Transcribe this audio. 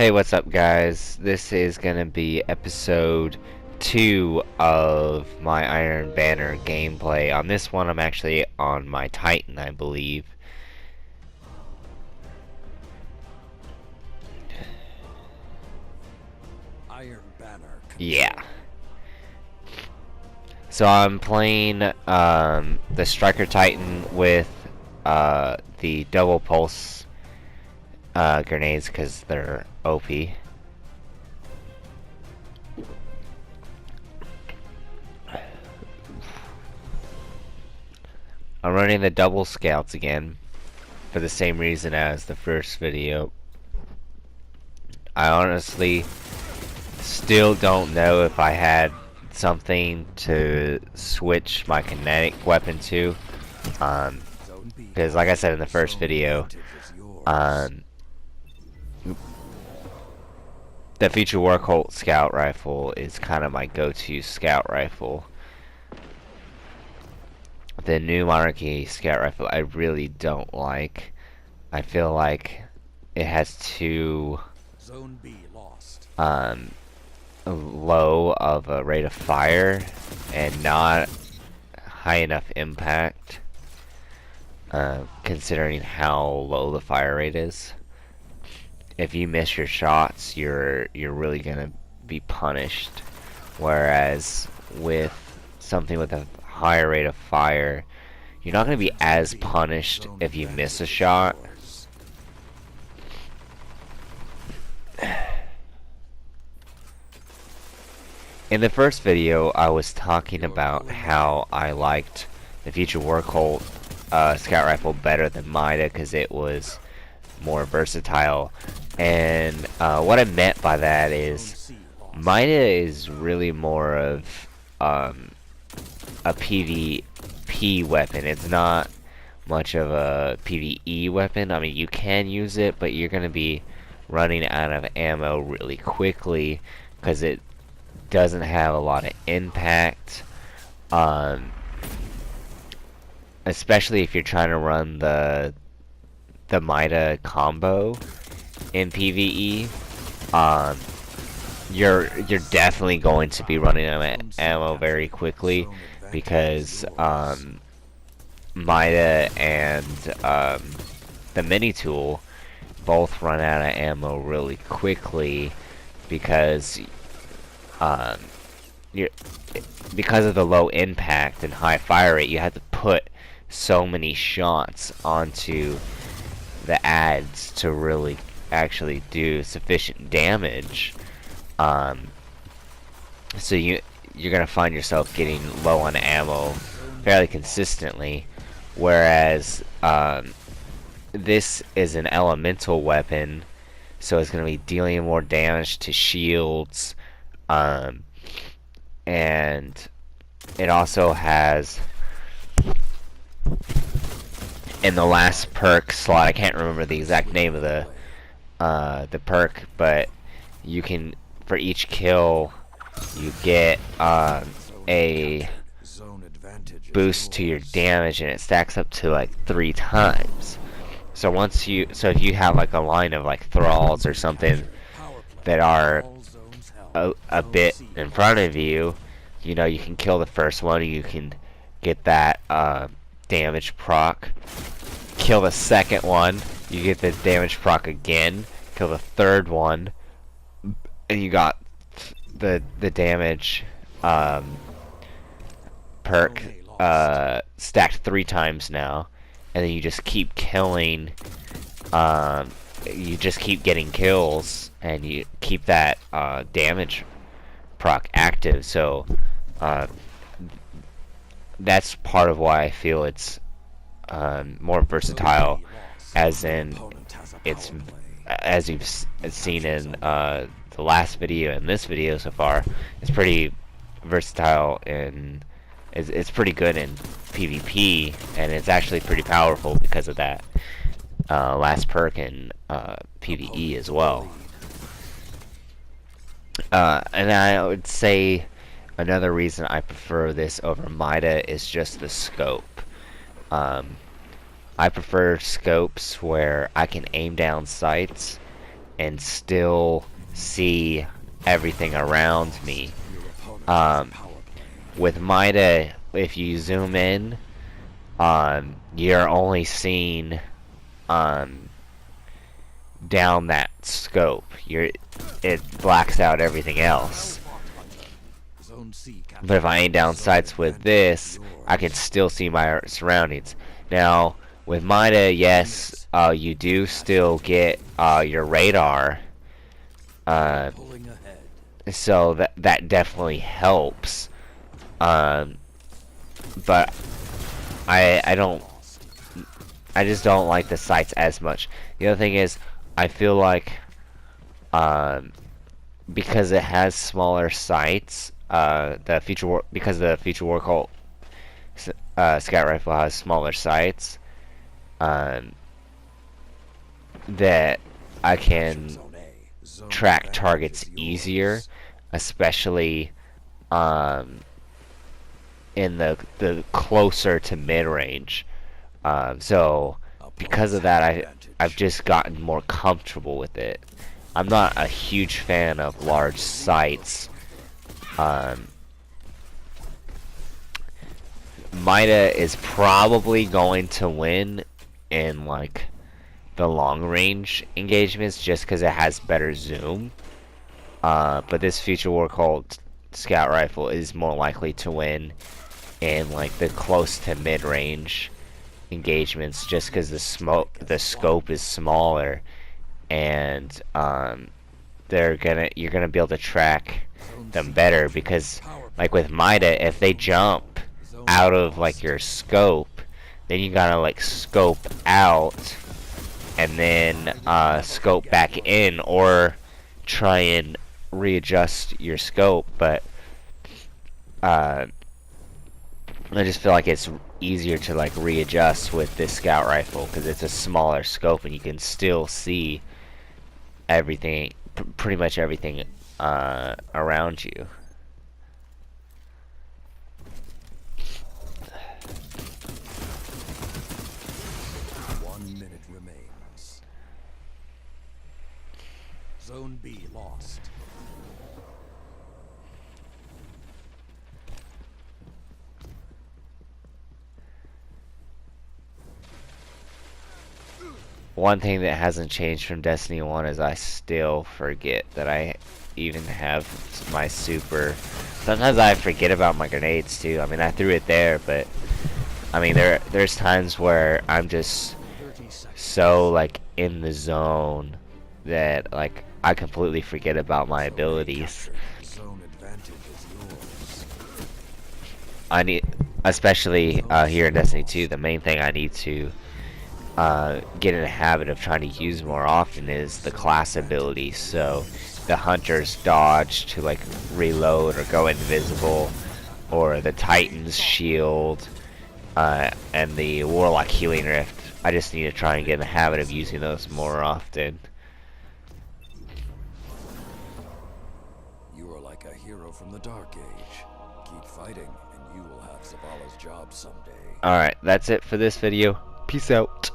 Hey, what's up, guys? This is gonna be episode 2 of my Iron Banner gameplay. On this one, I'm actually on my Titan, I believe. Iron Banner. Yeah. So I'm playing the Striker Titan with the double pulse grenades because they're OP. I'm running the double scouts again for the same reason as the first video. I honestly still don't know if I had something to switch my kinetic weapon to, because like I said in the first video, the Future Warcolt Scout Rifle is kind of my go-to scout rifle. The New Monarchy Scout Rifle I really don't like. I feel like it has too low of a rate of fire and not high enough impact, considering how low the fire rate is. If you miss your shots, you're really gonna be punished. Whereas with something with a higher rate of fire, you're not gonna be as punished if you miss a shot. In the first video, I was talking about how I liked the Future Warcolt Scout Rifle better than Mida because it was more versatile. And what I meant by that is Mida is really more of a PvP weapon. It's not much of a PvE weapon. I mean, you can use it, but you're going to be running out of ammo really quickly because it doesn't have a lot of impact, especially if you're trying to run the Mida combo in PvE. You're definitely going to be running out of ammo very quickly because Mida and the mini tool both run out of ammo really quickly because because of the low impact and high fire rate, you have to put so many shots onto the ads to really actually do sufficient damage. So you're gonna find yourself getting low on ammo fairly consistently, whereas this is an elemental weapon, so it's gonna be dealing more damage to shields. And it also has, in the last perk slot, I can't remember the exact name of the perk, but you can, for each kill, you get a boost to your damage, and it stacks up to like 3 times. So if you have like a line of like thralls or something that are a bit in front of you, you know, you can kill the first one, you can get that damage proc. Kill the second one, you get the damage proc again. Kill the third one, and you got the damage perk stacked 3 times now, and then you just keep killing. You just keep getting kills, and you keep that damage proc active. So that's part of why I feel it's more versatile, as in it's, as you've seen in the last video and this video so far, it's pretty versatile and it's pretty good in PvP, and it's actually pretty powerful because of that last perk in PvE as well. And I would say another reason I prefer this over Mida is just the scope. I prefer scopes where I can aim down sights and still see everything around me. Your opponent Um, has power play. with Mida, if you zoom in, you're only seeing down that scope. It blacks out everything else. Zone C But if I aim down zone sights with advantage this, is I can yours. still see my surroundings. Now, with Mida, yes, you do still get your radar, Pulling ahead. so that definitely helps. Um, but I don't Lost. I just don't like the sights as much. The other thing is, I feel like um, because it has smaller sights, because the feature work scout rifle has smaller sights, um, that I Captured can zone A. Zone track advantage targets is easier, yours. especially um, in the closer to mid range. So because Opponents of have that, the I've advantage. just gotten more comfortable with it. I'm not a huge fan of large sights. Um, Mida is probably going to win in like the long range engagements just because it has better zoom. But this future war called Scout Rifle is more likely to win in like the close to mid range engagements just because the scope is smaller, and you're gonna be able to track Zone them C better captured. because Power like play. with Mida, if they jump Zone out B of like lost. your scope, then you gotta like scope out and then scope back in or try and readjust your scope. But uh, I just feel like it's easier to like readjust with this scout rifle because it's a smaller scope and you can still see everything, pretty much everything around you. 1 minute remains. Zone B lost. One thing that hasn't changed from Destiny 1 is I still forget that I even have my super. Sometimes I forget about my grenades too. I mean, I threw it there, but I mean, there's times where I'm just 30 seconds. so like in the zone that like I completely forget about my Zone A abilities. captured. Zone advantage is yours. I need, especially Zone here C in Destiny 2, lost. the main thing I need to get in a habit of trying to use more often is the Zone class advantage abilities. is So yours. the hunters dodge to like reload or go invisible, or the Titan's shield, and the Warlock healing rift. I just need to try and get in the habit of using those more often. You are like a hero from the Dark Age. Keep fighting, and you will have Zavala's job someday. Alright, that's it for this video. Peace out.